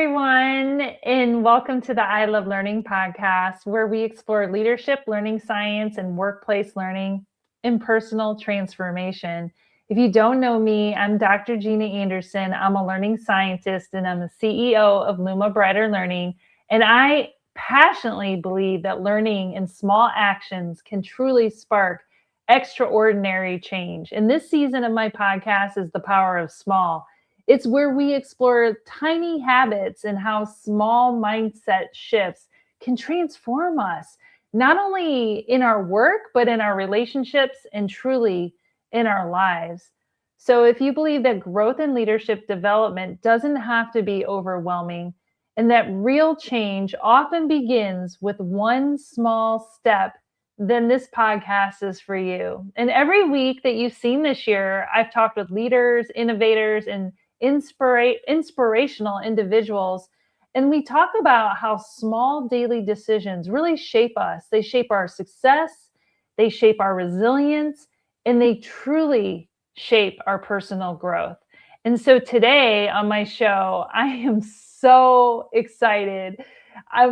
everyone, and welcome to the I Love Learning podcast, where we explore leadership, learning science, and workplace learning and personal transformation. If you don't know me, I'm Dr. Gina Anderson. I'm a learning scientist, and I'm the CEO of Luma Brighter Learning. And I passionately believe that learning in small actions can truly spark extraordinary change. And this season of my podcast is The Power of Small. It's where we explore tiny habits and how small mindset shifts can transform us, not only in our work, but in our relationships and truly in our lives. So, if you believe that growth and leadership development doesn't have to be overwhelming, and that real change often begins with one small step, then this podcast is for you. And every week that you've seen this year, I've talked with leaders, innovators, and inspirational individuals. And we talk about how small daily decisions really shape us. They shape our success, they shape our resilience, and they truly shape our personal growth. And so today on my show, I am so excited.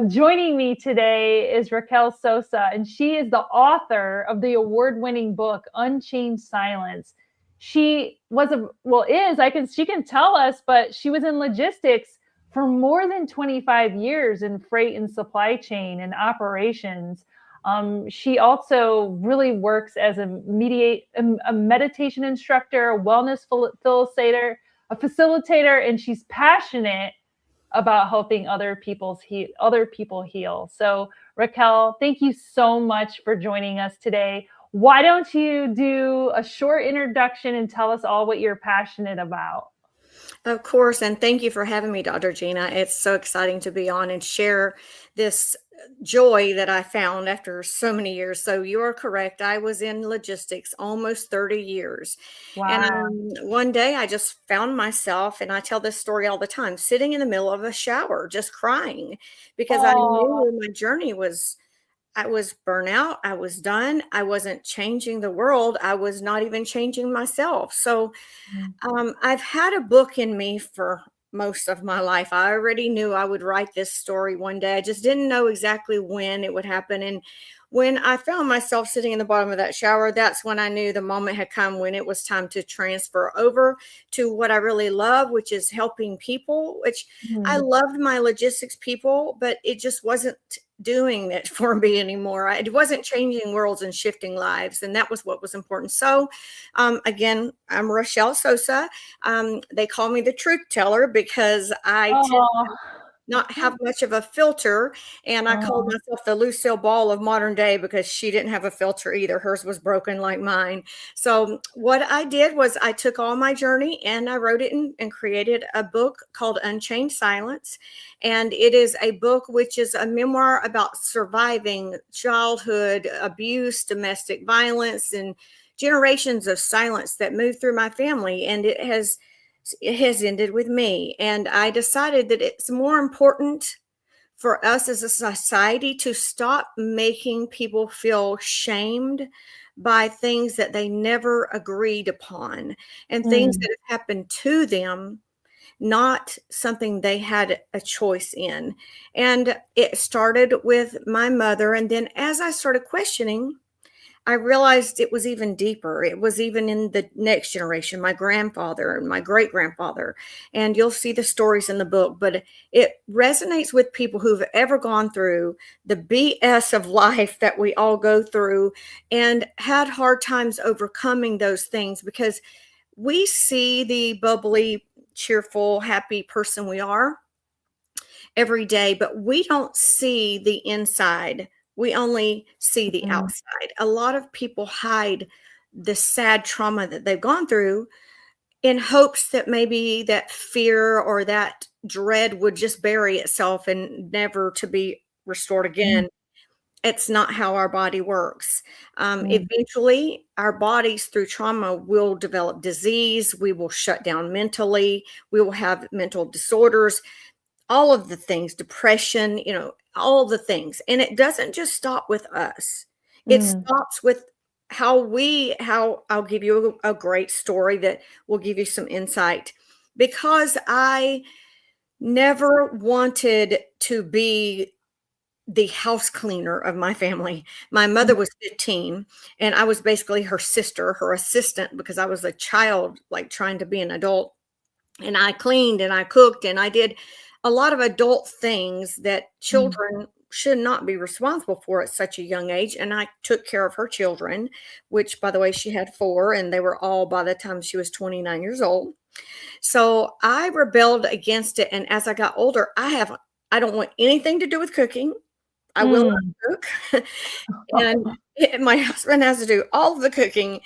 Joining me today is Rachelle Sosa, and she is the author of the award-winning book, Unchained Silence. She was she can tell us, but she was in logistics for more than 25 years in freight and supply chain and operations. She also really works as a meditation instructor, a wellness facilitator, and she's passionate about helping other people heal. So, Raquel, thank you so much for joining us today. Why don't you do a short introduction and tell us all what you're passionate about? Of course, and thank you for having me, Dr. Gina. It's so exciting to be on and share this joy that I found after so many years. So you are correct. I was in logistics almost 30 years. And Wow. one day I just found myself, and I tell this story all the time, sitting in the middle of a shower, just crying because I Oh, knew my journey was. I was burnout. I was done. I wasn't changing the world. I was not even changing myself. So I've had a book in me for most of my life. I already knew I would write this story one day. I just didn't know exactly when it would happen. And when I found myself sitting in the bottom of that shower, that's when I knew the moment had come when it was time to transfer over to what I really love, which is helping people, which I mhm. loved my logistics people, but it just wasn't doing it for me anymore. It wasn't changing worlds and shifting lives. And that was what was important. So, again, I'm Rachelle Sosa. They call me the truth teller because I tend Oh, not have much of a filter. And I called oh. myself the Lucille Ball of modern day because she didn't have a filter either. Hers was broken like mine. So what I did was I took all my journey and I wrote it and created a book called Unchained Silence. And it is a book which is a memoir about surviving childhood abuse, domestic violence, and generations of silence that moved through my family. And it has ended with me. And I decided that it's more important for us as a society to stop making people feel shamed by things that they never agreed upon and things Mm, that have happened to them, not something they had a choice in. And it started with my mother. And then as I started questioning, I realized it was even deeper. It was even in the next generation, my grandfather and my great grandfather. And you'll see the stories in the book, but it resonates with people who've ever gone through the BS of life that we all go through and had hard times overcoming those things because we see the bubbly, cheerful, happy person we are every day, but we don't see the inside. We only see the mm, outside. A lot of people hide the sad trauma that they've gone through in hopes that maybe that fear or that dread would just bury itself and never to be restored mm, again. It's not how our body works. mm, Eventually, our bodies through trauma will develop disease. We will shut down mentally. We will have mental disorders, all of the things, depression, all the things. And it doesn't just stop with us. It mm. stops with how I'll give you a great story that will give you some insight. Because I never wanted to be the house cleaner of my family. My mother was 15, and I was basically her sister, her assistant, because I was a child, like trying to be an adult. And I cleaned and I cooked and I did a lot of adult things that Mm. children should not be responsible for at such a young age. And I took care of her children, which, by the way, she had four, and they were all by the time she was 29 years old. So I rebelled against it. And as I got older, I don't want anything to do with cooking. I will Mm. not cook. And my husband has to do all of the cooking.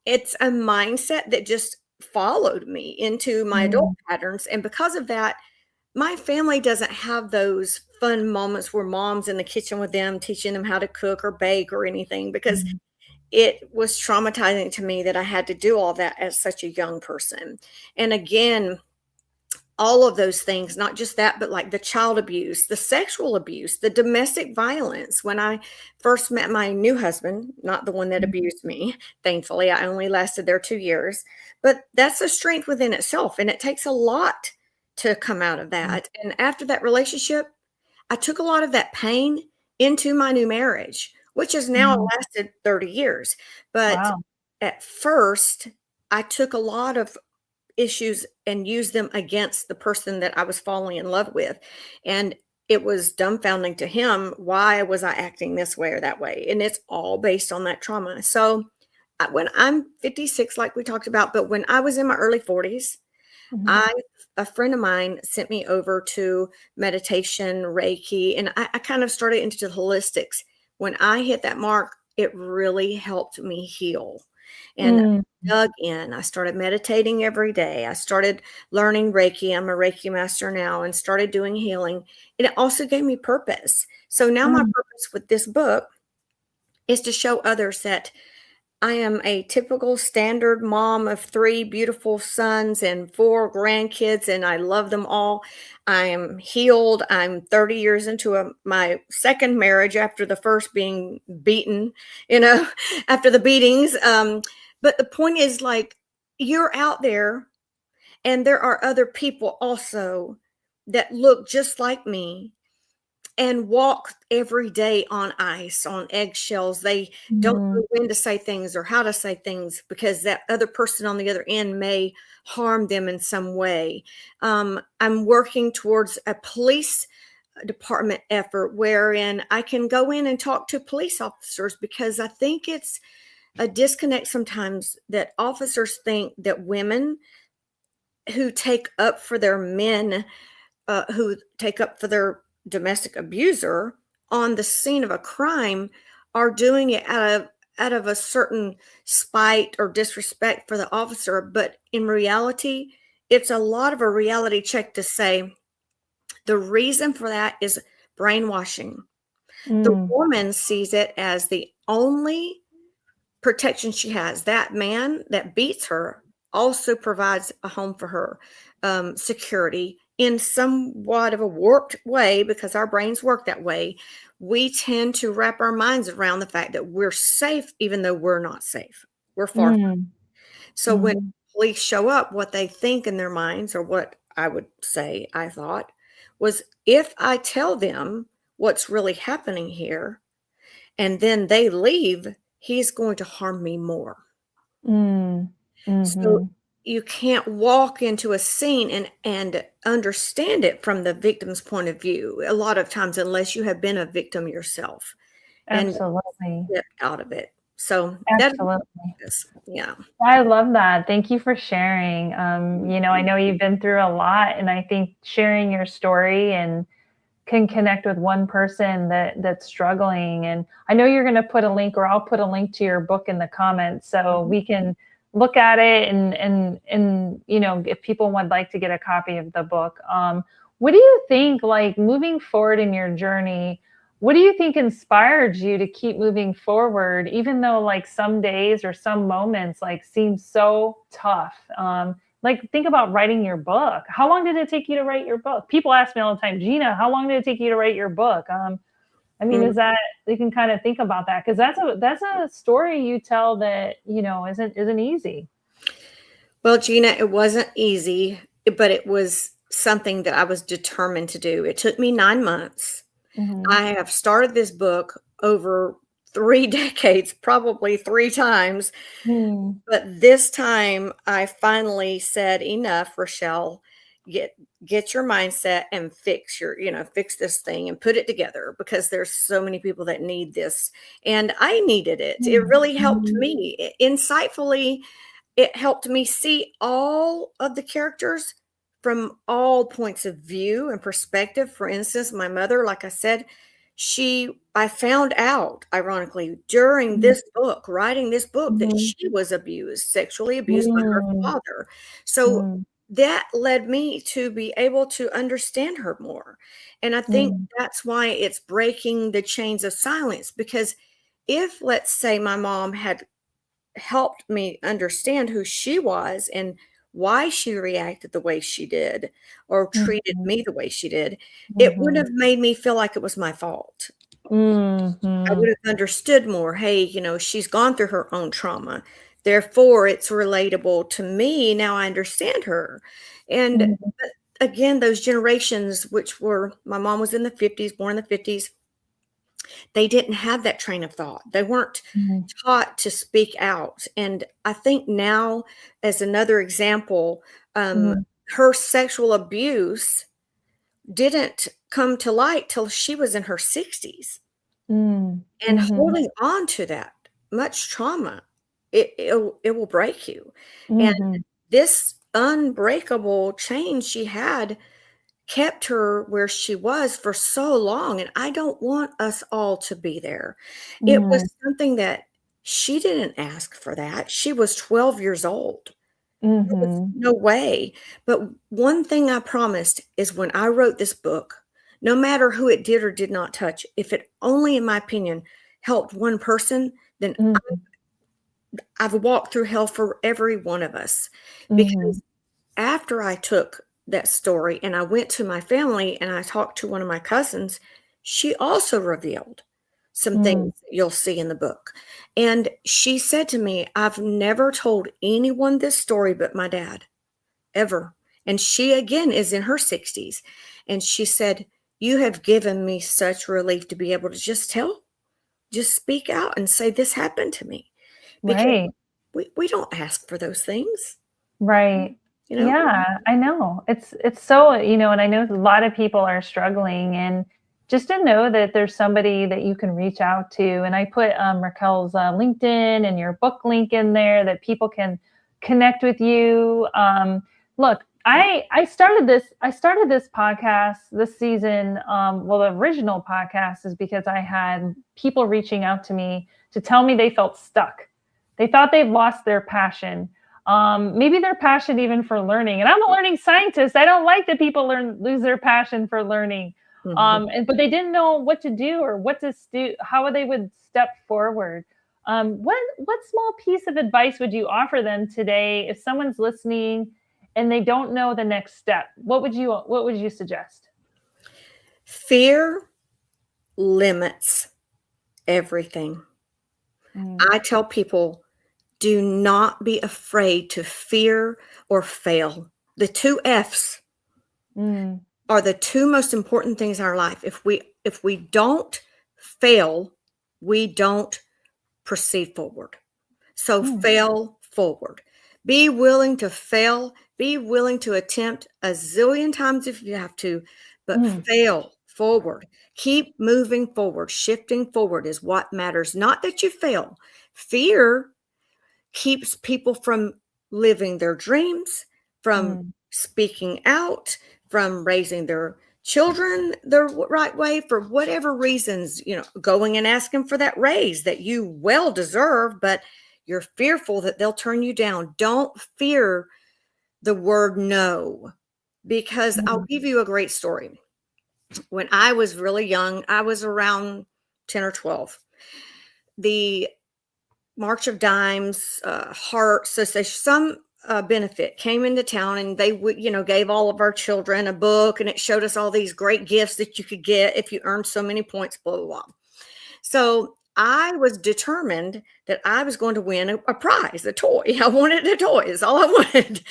It's a mindset that just followed me into my adult Mm. patterns, and because of that, my family doesn't have those fun moments where mom's in the kitchen with them, teaching them how to cook or bake or anything, because Mm. it was traumatizing to me that I had to do all that as such a young person. And again, all of those things, not just that, but like the child abuse, the sexual abuse, the domestic violence. When I first met my new husband, not the one that abused me, thankfully, I only lasted there 2 years, but that's a strength within itself. And it takes a lot to come out of Mm. that. And after that relationship, I took a lot of that pain into my new marriage, which has now Mm. lasted 30 years. But Wow. at first, I took a lot of issues and use them against the person that I was falling in love with. And it was dumbfounding to him. Why was I acting this way or that way? And it's all based on that trauma. So when I'm 56, like we talked about, but when I was in my early 40s, Mhm. I a friend of mine sent me over to meditation, Reiki, and I kind of started into the holistics. When I hit that mark, it really helped me heal. And Mm. dug in. I started meditating every day. I started learning Reiki. I'm a Reiki master now and started doing healing. And it also gave me purpose. So now my Mm. purpose with this book is to show others that I am a typical standard mom of three beautiful sons and four grandkids, and I love them all. I am healed. I'm 30 years into my second marriage after the first being beaten, you know, after the beatings. But the point is, like, you're out there, and there are other people also that look just like me and walk every day on ice, on eggshells. They don't Mm. know when to say things or how to say things because that other person on the other end may harm them in some way. I'm working towards a police department effort wherein I can go in and talk to police officers, because I think it's a disconnect sometimes that officers think that women who take up for their men, who take up for their domestic abuser on the scene of a crime, are doing it out of a certain spite or disrespect for the officer. But in reality, it's a lot of a reality check to say the reason for that is brainwashing. The Mm. woman sees it as the only protection she has. That man that beats her also provides a home for her, security in somewhat of a warped way, because our brains work that way. We tend to wrap our minds around the fact that we're safe, even though we're not safe. We're far. Mm. So when Mhm. police show up, what they think in their minds, or what I would say I thought, was if I tell them what's really happening here and then they leave, he's going to harm me more. Mm. So Mhm. you can't walk into a scene and understand it from the victim's point of view a lot of times, unless you have been a victim yourself and Absolutely. get out of it. So that Absolutely. is, yeah. I love that. Thank you for sharing. I know you've been through a lot, and I think sharing your story and can connect with one person that's struggling. And I know you're going to put a link, or I'll put a link to your book in the comments so Mhm. we can look at it, and if people would like to get a copy of the book. What do you think, like, moving forward in your journey, what do you think inspired you to keep moving forward, even though like some days or some moments like seem so tough? Like, think about writing your book. How long did it take you to write your book? People ask me all the time, Gina, how long did it take you to write your book? I mean, Mm. is that, they can kind of think about that, because that's a story you tell that isn't easy. Well, Gina, it wasn't easy, but it was something that I was determined to do. It took me 9 months. Mhm. I have started this book over 3 decades, probably 3 times, Mm. but this time I finally said, "Enough, Rachelle. Get get your mindset and fix fix this thing and put it together because there's so many people that need this." And I needed it. It Mm. really helped Mhm. me. Insightfully, it helped me see all of the characters from all points of view and perspective. For instance, my mother, like I said, I found out, ironically, during Mm. this book, writing this book, that Mhm. she was abused, sexually abused by her Mm. father. So Mm. that led me to be able to understand her more. And I think Mm. that's why it's breaking the chains of silence. Because if, let's say, my mom had helped me understand who she was and why she reacted the way she did or treated Mhm. me the way she did, it would Mhm. have made me feel like it was my fault. I would Mhm. have understood more. Hey, she's gone through her own trauma. Therefore, it's relatable to me. Now I understand her. And Mhm. but again, those generations, which were my mom was in the 50s, born in the 50s, they didn't have that train of thought. They weren't Mhm. taught to speak out. And I think now, as another example, Mhm. her sexual abuse didn't come to light till she was in her 60s. Mm. And Mhm. holding on to that much trauma, it will break you. And Mhm. this unbreakable chain she had kept her where she was for so long, and I don't want us all to be there. It was Mm. something that she didn't ask for that. She was 12 years old. There was Mhm. no way. But one thing I promised is when I wrote this book, no matter who it did or did not touch, if it only, in my opinion, helped one person, then Mhm. I've walked through hell for every one of us. Mhm. Because after I took that story and I went to my family and I talked to one of my cousins, she also revealed some things Mm. that you'll see in the book. And she said to me, "I've never told anyone this story but my dad, ever." And she, again, is in her 60s. And she said, "You have given me such relief to be able to just speak out and say this happened to me." Because Right. we don't ask for those things, Right. you know? Yeah, I know. It's so, and I know a lot of people are struggling, and just to know that there's somebody that you can reach out to. And I put Raquel's LinkedIn and your book link in there that people can connect with you. Look, I started this podcast this season. Well, the original podcast is because I had people reaching out to me to tell me they felt stuck. They thought they'd lost their passion, maybe their passion even for learning. And I'm a learning scientist. I don't like that people lose their passion for learning. Mhm. But they didn't know what to do or what to do, how they would step forward. What small piece of advice would you offer them today if someone's listening and they don't know the next step? What would you suggest? Fear limits everything. Mm. I tell people, do not be afraid to fear or fail. The 2 F's Mm. are the 2 most important things in our life. If we don't fail, we don't proceed forward. So Mm. fail forward. Be willing to fail. Be willing to attempt a zillion times if you have to, but Mm. fail forward. Keep moving forward. Shifting forward is what matters. Not that you fail. Fear keeps people from living their dreams, from Mm. speaking out, from raising their children the right way for whatever reasons, going and asking for that raise that you well deserve, but you're fearful that they'll turn you down. Don't fear the word no, because I'll Mm. give you a great story. When I was really young, I was around 10 or 12. The March of Dimes, Hearts, so some benefit came into town, and they would, gave all of our children a book, and it showed us all these great gifts that you could get if you earned so many points, blah, blah, blah. So I was determined that I was going to win a prize, a toy. I wanted a toy is all I wanted.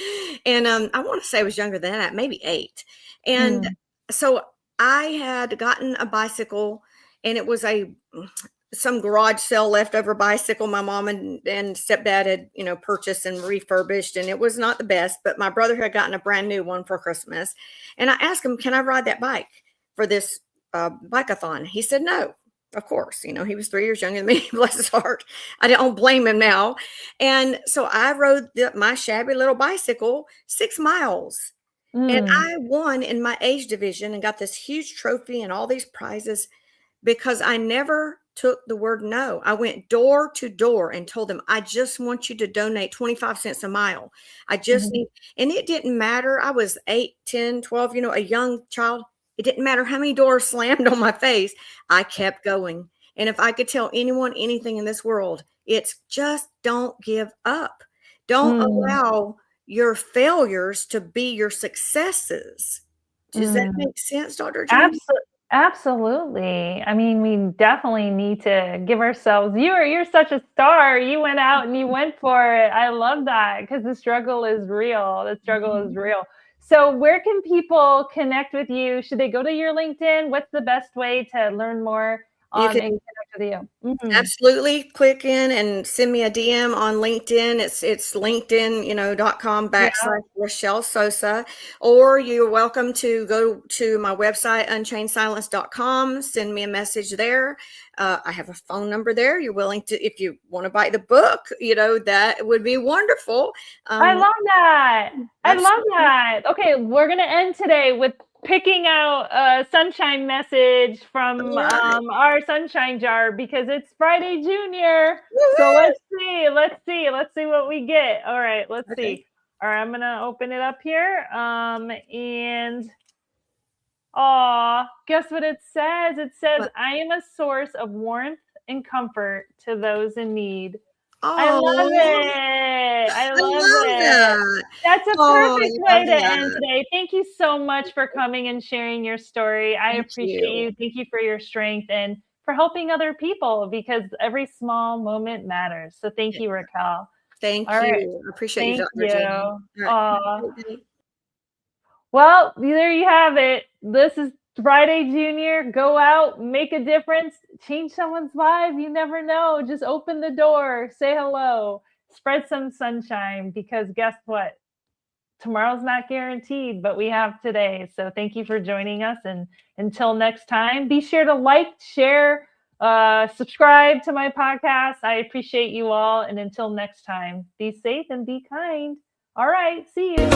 And I want to say I was younger than that, maybe 8. And Mm. so I had gotten a bicycle, and it was some garage sale leftover bicycle my mom and stepdad had, purchased and refurbished, and it was not the best, but my brother had gotten a brand new one for Christmas. And I asked him, can I ride that bike for this bike-a-thon? He said no. Of course, he was 3 years younger than me. Bless his heart. I don't blame him now. And so I rode my shabby little bicycle 6 miles, and Mm. I won in my age division and got this huge trophy and all these prizes because I never took the word no. I went door to door and told them, I just want you to donate 25 cents a mile. I just Mhm. need, and it didn't matter. I was 8, 10, 12, a young child. It didn't matter how many doors slammed on my face. I kept going. And if I could tell anyone anything in this world, it's just don't give up. Don't Mm. allow your failures to be your successes. Does that Mm. make sense, Dr. Gina? Absolutely. I mean, we definitely need to give ourselves you're such a star. You went out and you went for it. I love that because the struggle is real. The struggle is Mhm. real. So where can people connect with you? Should they go to your LinkedIn? What's the best way to learn more You and can connect with you? Mhm. absolutely click in and send me a DM on LinkedIn. It's LinkedIn, .com Yeah. /Rachelle Sosa. Or you're welcome to go to my website, unchainedsilence.com. Send me a message there. I have a phone number there. You're willing to, if you want to buy the book, that would be wonderful. I Um, love that. I love absolutely. that. Okay, we're gonna end today with picking out a sunshine message from All right. our sunshine jar because it's Friday Junior. So Woo-hoo! let's see what we get. All right, let's Okay. see. All right, I'm gonna open it up here. And guess what it says? It says, What? I am a source of warmth and comfort to those in need. I love Oh, it. I I love love it. that. That's a Oh, perfect I way love to end that. today. Thank you so much for coming and sharing your story. I Thank appreciate you. you. Thank you for your strength and for helping other people because every small moment matters. So thank you, Raquel. All Thank right. you. I appreciate you, Thank Dr. Gina. you. All right. Have a Aw. great day. Well, there you have it. This is Friday Junior. Go out, make a difference, change someone's life. You never know. Just open the door, say hello, spread some sunshine because guess what? Tomorrow's not guaranteed, but we have today. So thank you for joining us. And until next time, be sure to like, share, subscribe to my podcast. I appreciate you all. And until next time, be safe and be kind. All right. See you.